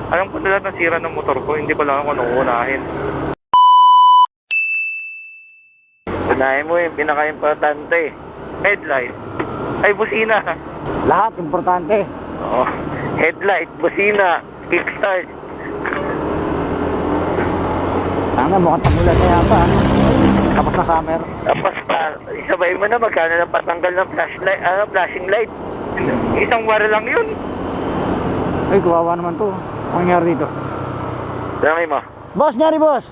Alam ko na lahat ng sira ng motor ko, hindi ko lang ako uunahin. Unahin mo yung pinaka-importante. Headlight. Ay, busina. Lahat, importante. Oo. Headlight, busina, kickstart. Tama, mukhang tamulan na yata. Tapos na summer. Tapos pa, isabay mo na magkano ng patanggal ng flashlight, flashing light. Isang wara lang yun. Ay, kawawa naman to. Ang nangyari dito? Dami mo. Boss, nyari boss.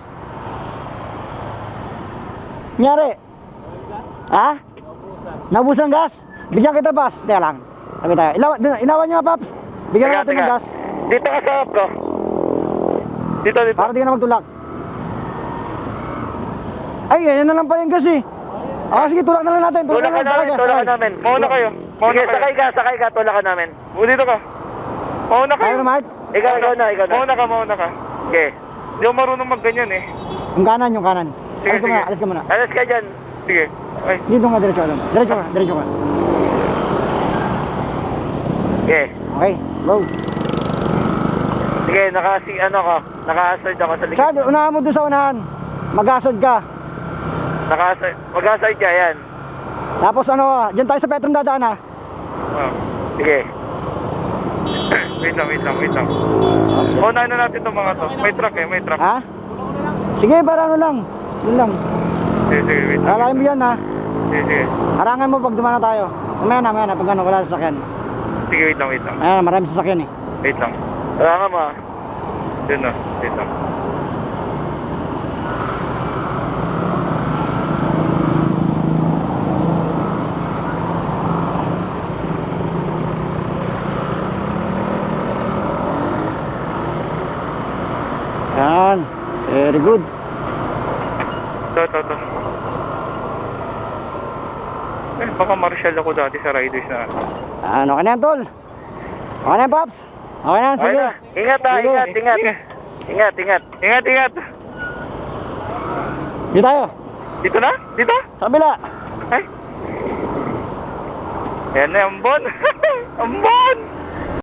Nyari. Ha? Nabus ng gas? Bigyan kita, boss. Teka lang. Sabi tayo. Ilawan nyo nga, Paps. Bigyan Teka, natin ng teka. gas. Dito ka sa harap ko. Dito. Para di ka na magtulak. Ay, yan na lang pala yung gas eh. Ah, sige, tulak na lang natin. Tulak ka namin, tulak ka namin. Mauna kayo. Sige, sakay ka, tulak ka namin. Dito ka. Mauna kayo. Ayaw na, Mark? Ikaw na. Mauna ka. Okay. Hindi ako marunong magganyan eh. Yung kanan. Sige, Alis ka muna. Alis ka dyan. Sige. Ay. Dito nga, diretso ka. Diretso ka. Okay. Okay, go. Sige, naka-hazard ako sa likod. Chad, unahan mo doon sa unahan. Mag-asod ka. Mag-hazard ka, yan. Tapos dyan tayo sa Petron dadaan ha. Oh. Sige. Wait lang. Unahin na natin itong mga to. May truck. Ha? Sige, para lang. Yun lang. Sige, wait lang. Alalayan mo yan ha. Sige. Harangan mo pag dumana tayo. Mamaya na, pag wala sasakyan. Sige, wait lang. Ayan, marami sasakyan eh. Wait lang. Wala nga ma. Yun na. Wait lang. Yan. Very good. Ito. Eh, baka marshal ako dati sa riders na. Yan, okay na yan, tol. Okay na yan, Paps. Okay na yan, sige. Okay na. Ingat ha, Sige. Ingat. Dito tayo. Dito na? Dito? Sa kabila. Ay. Yan na, ambon. Ambon!